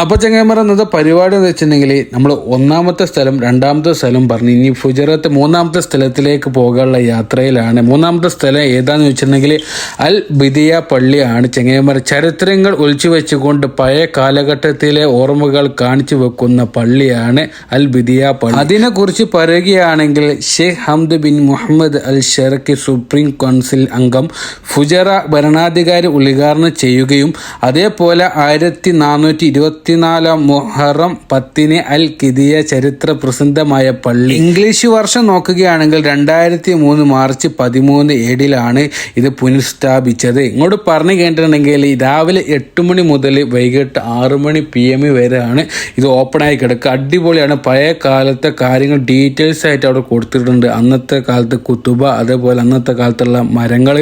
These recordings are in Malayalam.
അപ്പോൾ ചങ്ങായിമാർ ഇന്നത്തെ പരിപാടി എന്ന് വെച്ചിട്ടുണ്ടെങ്കിൽ നമ്മൾ ഒന്നാമത്തെ സ്ഥലം രണ്ടാമത്തെ സ്ഥലം പറഞ്ഞ് ഇനി ഫുജറത്ത് മൂന്നാമത്തെ സ്ഥലത്തിലേക്ക് പോകാനുള്ള യാത്രയിലാണ്. മൂന്നാമത്തെ സ്ഥലം ഏതാണെന്ന് വെച്ചിട്ടുണ്ടെങ്കിൽ അൽ ബിദിയ പള്ളിയാണ്. ചങ്ങായിമാർ ചരിത്രങ്ങൾ ഒളിച്ചു വെച്ചുകൊണ്ട് പഴയ കാലഘട്ടത്തിലെ ഓർമ്മകൾ കാണിച്ചു വെക്കുന്ന പള്ളിയാണ് അൽ ബിദിയ പള്ളി. അതിനെക്കുറിച്ച് പറയുകയാണെങ്കിൽ ഷെയ്ഖ് ഹംദ് ബിൻ മുഹമ്മദ് അൽ ഷെറക്കി സുപ്രീം കൗൺസിൽ അംഗം ഫുജറ ഭരണാധികാരി ഉദ്ഘാടനം ചെയ്യുകയും അതേപോലെ 1424 മുഹറം 10 അൽ കിദിയ ചരിത്ര പ്രസിദ്ധമായ പള്ളി. ഇംഗ്ലീഷ് വർഷം നോക്കുകയാണെങ്കിൽ 2003 മാർച്ച് 13 ഏടിലാണ് ഇത് പുനഃസ്ഥാപിച്ചത്. ഇങ്ങോട്ട് പറഞ്ഞു കേട്ടിട്ടുണ്ടെങ്കിൽ രാവിലെ 8 മണി മുതൽ വൈകിട്ട് 6 മണി PM വരെയാണ് ഇത് ഓപ്പണായി കിടക്കുക. അടിപൊളിയാണ്. പഴയ കാലത്തെ കാര്യങ്ങൾ ഡീറ്റെയിൽസ് ആയിട്ട് അവിടെ കൊടുത്തിട്ടുണ്ട്. അന്നത്തെ കാലത്ത് കുത്തുബ, അതേപോലെ അന്നത്തെ കാലത്തുള്ള മരങ്ങൾ,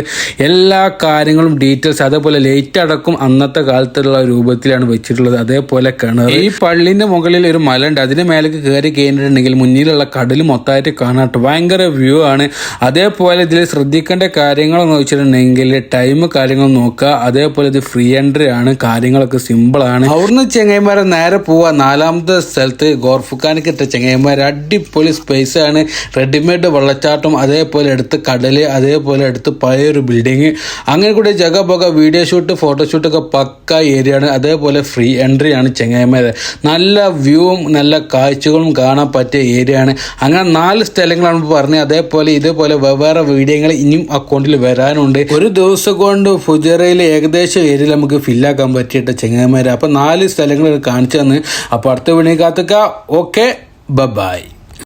എല്ലാ കാര്യങ്ങളും ഡീറ്റെയിൽസ്, അതേപോലെ ലൈറ്റ് അടക്കം അന്നത്തെ കാലത്തുള്ള രൂപത്തിലാണ് വെച്ചിട്ടുള്ളത്. അതേപോലെ കിണർ. ഈ പള്ളിന്റെ മുകളിൽ ഒരു മല ഉണ്ട്. അതിന് മേലേക്ക് കയറി കഴിഞ്ഞിട്ടുണ്ടെങ്കിൽ മുന്നിലുള്ള കടൽ മൊത്തമായിട്ട് കാണാട്ട് ഭയങ്കര വ്യൂ ആണ്. അതേപോലെ ഇതിൽ ശ്രദ്ധിക്കേണ്ട കാര്യങ്ങൾ എന്ന് വെച്ചിട്ടുണ്ടെങ്കിൽ ടൈം കാര്യങ്ങൾ നോക്കുക. അതേപോലെ ഇത് ഫ്രീ എൻട്രി ആണ്. കാര്യങ്ങളൊക്കെ സിമ്പിൾ ആണ്. അവിടുന്ന് ചെങ്ങൈമാരെ നേരെ പോവാ നാലാമത്തെ സ്ഥലത്ത് ഗോർഫുഖാനിക്ക് ഇട്ട ചെങ്ങൈമാർ അടിപൊളി സ്പേസ് ആണ്. റെഡിമെയ്ഡ് വെള്ളച്ചാട്ടം, അതേപോലെ അടുത്ത് കടല്, അതേപോലെ അടുത്ത് പഴയൊരു ബിൽഡിങ്, അങ്ങനെ കൂടി ജഗബൊക വീഡിയോ ഷൂട്ട് ഫോട്ടോഷൂട്ടൊക്കെ പക്ക ഏരിയ ആണ്. അതേപോലെ ഫ്രീ എൻട്രി ആണ് ചെങ്ങൈമാരെ. നല്ല വ്യൂവും നല്ല കാഴ്ചകളും കാണാൻ പറ്റിയ ഏരിയ ആണ്. അങ്ങനെ 4 സ്ഥലങ്ങളാണ് പറഞ്ഞത്. അതേപോലെ ഇതേപോലെ വെവ്വേറെ വീഡിയോകൾ ഇനിയും അക്കൗണ്ടിൽ വരാനുണ്ട്. ഒരു ദിവസം കൊണ്ട് ഫുജറയിൽ ഏകദേശം ഏരിയയിൽ നമുക്ക് ഫില്ലാക്കാൻ പറ്റിയിട്ട് ചെങ്ങൈമാരെ. അപ്പോൾ 4 സ്ഥലങ്ങൾ കാണിച്ചു തന്ന്. അപ്പോൾ അടുത്ത വീഡിയോ കാത്തുക. Okay, by.